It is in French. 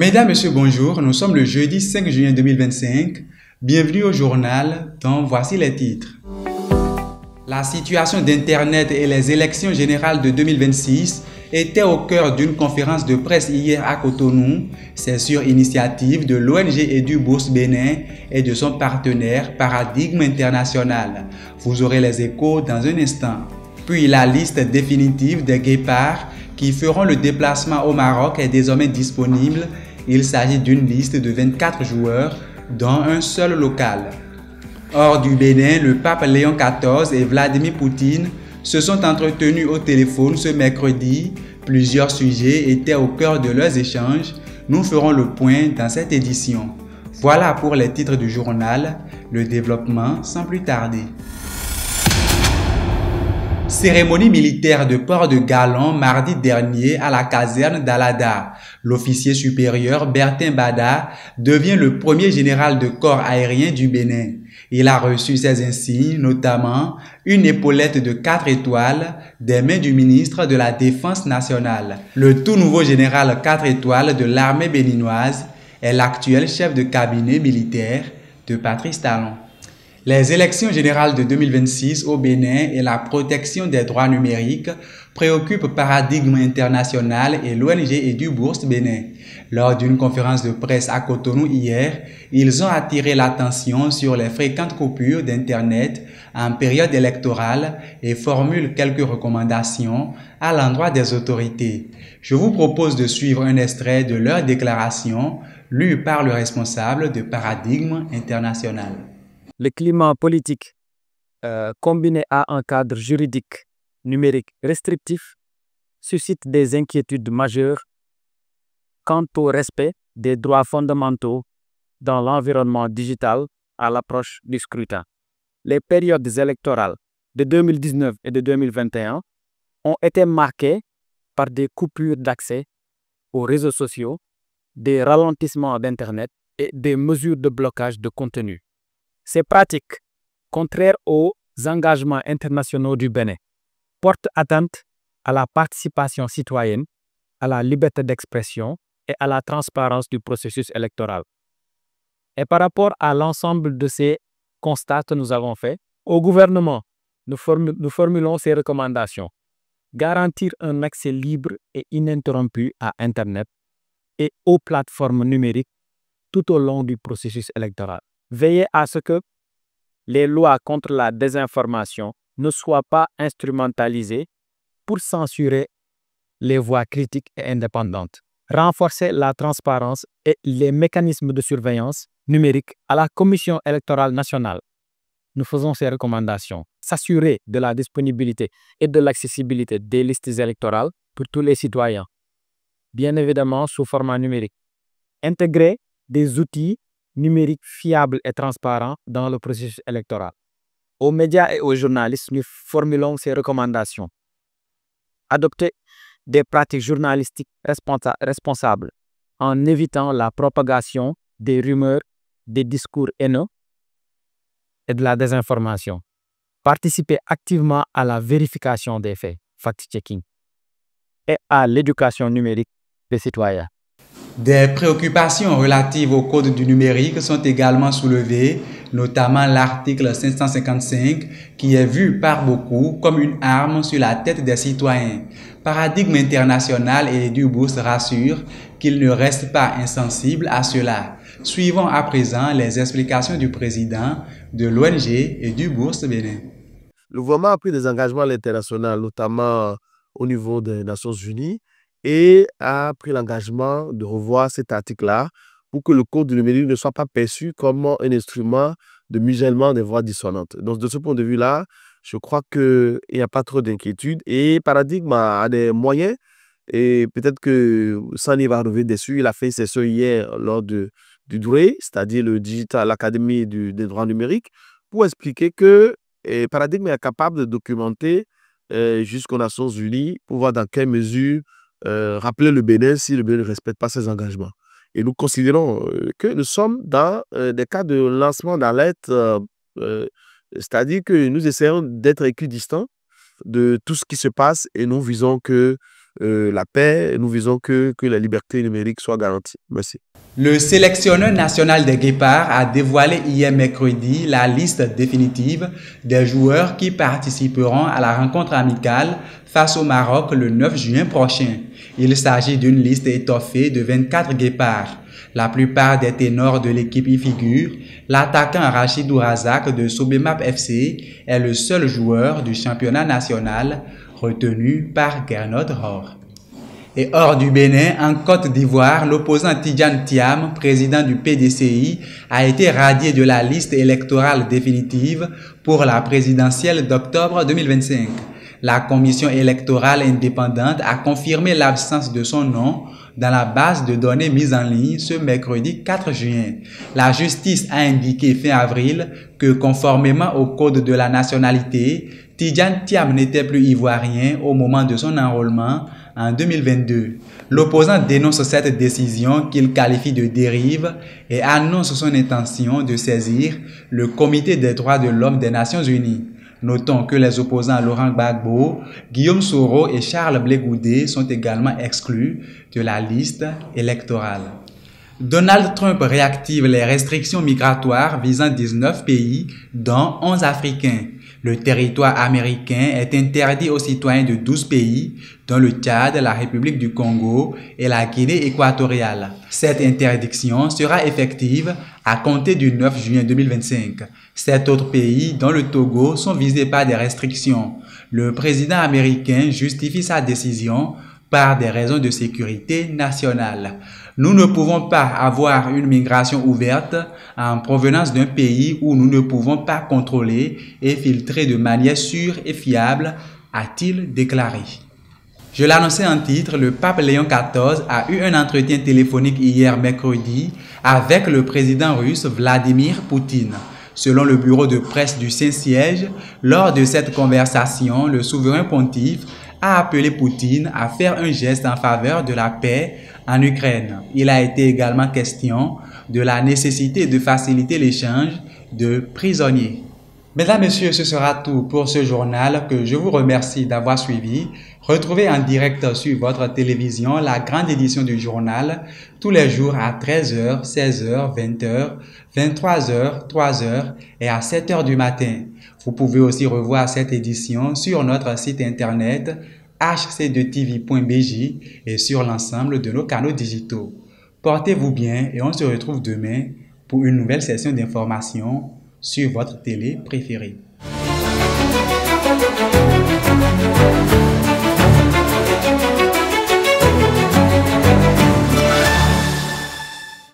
Mesdames, Messieurs, bonjour. Nous sommes le jeudi 5 juin 2025. Bienvenue au journal dont voici les titres. La situation d'Internet et les élections générales de 2026 étaient au cœur d'une conférence de presse hier à Cotonou. C'est sur initiative de l'ONG EduBourse Bénin et de son partenaire Paradigme International. Vous aurez les échos dans un instant. Puis la liste définitive des guépards qui feront le déplacement au Maroc est désormais disponible. Il s'agit d'une liste de 24 joueurs, dont un seul local. Hors du Bénin, le pape Léon XIV et Vladimir Poutine se sont entretenus au téléphone ce mercredi. Plusieurs sujets étaient au cœur de leurs échanges. Nous ferons le point dans cette édition. Voilà pour les titres du journal. Le développement sans plus tarder. Cérémonie militaire de port de galon mardi dernier à la caserne d'Alada. L'officier supérieur Bertin Bada devient le premier général de corps aérien du Bénin. Il a reçu ses insignes, notamment une épaulette de 4 étoiles des mains du ministre de la Défense nationale. Le tout nouveau général 4 étoiles de l'armée béninoise est l'actuel chef de cabinet militaire de Patrice Talon. Les élections générales de 2026 au Bénin et la protection des droits numériques préoccupent Paradigme International et l'ONG EduBourse Bénin. Lors d'une conférence de presse à Cotonou hier, ils ont attiré l'attention sur les fréquentes coupures d'Internet en période électorale et formulent quelques recommandations à l'endroit des autorités. Je vous propose de suivre un extrait de leur déclaration lue par le responsable de Paradigme International. Le climat politique combiné à un cadre juridique numérique restrictif suscite des inquiétudes majeures quant au respect des droits fondamentaux dans l'environnement digital à l'approche du scrutin. Les périodes électorales de 2019 et de 2021 ont été marquées par des coupures d'accès aux réseaux sociaux, des ralentissements d'Internet et des mesures de blocage de contenu. Ces pratiques, contraires aux engagements internationaux du Bénin, portent atteinte à la participation citoyenne, à la liberté d'expression et à la transparence du processus électoral. Et par rapport à l'ensemble de ces constats que nous avons faits, au gouvernement, nous formulons ces recommandations. Garantir un accès libre et ininterrompu à Internet et aux plateformes numériques tout au long du processus électoral. Veiller à ce que les lois contre la désinformation ne soient pas instrumentalisées pour censurer les voix critiques et indépendantes. Renforcer la transparence et les mécanismes de surveillance numérique à la Commission électorale nationale. Nous faisons ces recommandations. S'assurer de la disponibilité et de l'accessibilité des listes électorales pour tous les citoyens, bien évidemment sous format numérique. Intégrer des outils numériques fiables et transparents dans le processus électoral. Aux médias et aux journalistes, nous formulons ces recommandations. Adopter des pratiques journalistiques responsables en évitant la propagation des rumeurs, des discours haineux et de la désinformation. Participer activement à la vérification des faits, fact-checking, et à l'éducation numérique des citoyens. Des préoccupations relatives au code du numérique sont également soulevées, notamment l'article 555 qui est vu par beaucoup comme une arme sur la tête des citoyens. Paradigme International et EduBourse rassurent qu'ils ne restent pas insensibles à cela. Suivons à présent les explications du président de l'ONG EduBourse Bénin. Le gouvernement a pris des engagements à l'international, notamment au niveau des Nations Unies, et a pris l'engagement de revoir cet article-là pour que le code du numérique ne soit pas perçu comme un instrument de musellement des voix dissonantes. Donc, de ce point de vue-là, je crois qu'il n'y a pas trop d'inquiétude et Paradigme a des moyens et peut-être que Sani va revenir dessus. Il a fait ses session hier lors du DRE, c'est-à-dire l'Académie des droits numériques, pour expliquer que Paradigme est capable de documenter jusqu'aux Nations Unies pour voir dans quelle mesure rappeler le Bénin si le Bénin ne respecte pas ses engagements. Et nous considérons que nous sommes dans des cas de lancement d'alerte, c'est-à-dire que nous essayons d'être équidistants de tout ce qui se passe et nous visons que la paix, nous visons que la liberté numérique soit garantie. Merci. Le sélectionneur national des Guépards a dévoilé hier mercredi la liste définitive des joueurs qui participeront à la rencontre amicale face au Maroc le 9 juin prochain. Il s'agit d'une liste étoffée de 24 Guépards. La plupart des ténors de l'équipe y figurent. L'attaquant Rachidou Razak de Sobemap FC est le seul joueur du championnat national retenu par Gernot Rohr. Et hors du Bénin, en Côte d'Ivoire, l'opposant Tidjane Thiam, président du PDCI, a été radié de la liste électorale définitive pour la présidentielle d'octobre 2025. La commission électorale indépendante a confirmé l'absence de son nom dans la base de données mise en ligne ce mercredi 4 juin. La justice a indiqué fin avril que conformément au code de la nationalité, Tidjane Thiam n'était plus ivoirien au moment de son enrôlement en 2022. L'opposant dénonce cette décision qu'il qualifie de dérive et annonce son intention de saisir le Comité des droits de l'homme des Nations Unies. Notons que les opposants Laurent Gbagbo, Guillaume Soro et Charles Blé Goudé sont également exclus de la liste électorale. Donald Trump réactive les restrictions migratoires visant 19 pays, dont 11 africains. Le territoire américain est interdit aux citoyens de 12 pays, dont le Tchad, la République du Congo et la Guinée équatoriale. Cette interdiction sera effective à compter du 9 juin 2025. 7 autres pays, dont le Togo, sont visés par des restrictions. Le président américain justifie sa décision par des raisons de sécurité nationale. Nous ne pouvons pas avoir une migration ouverte en provenance d'un pays où nous ne pouvons pas contrôler et filtrer de manière sûre et fiable, a-t-il déclaré. Je l'annonçais en titre, le pape Léon XIV a eu un entretien téléphonique hier mercredi avec le président russe Vladimir Poutine. Selon le bureau de presse du Saint-Siège, lors de cette conversation, le souverain pontife a appelé Poutine à faire un geste en faveur de la paix en Ukraine. Il a été également question de la nécessité de faciliter l'échange de prisonniers. Mesdames, Messieurs, ce sera tout pour ce journal que je vous remercie d'avoir suivi. Retrouvez en direct sur votre télévision la grande édition du journal tous les jours à 13h, 16h, 20h, 23h, 3h et à 7h du matin. Vous pouvez aussi revoir cette édition sur notre site internet hc2tv.bj et sur l'ensemble de nos canaux digitaux. Portez-vous bien et on se retrouve demain pour une nouvelle session d'information sur votre télé préférée.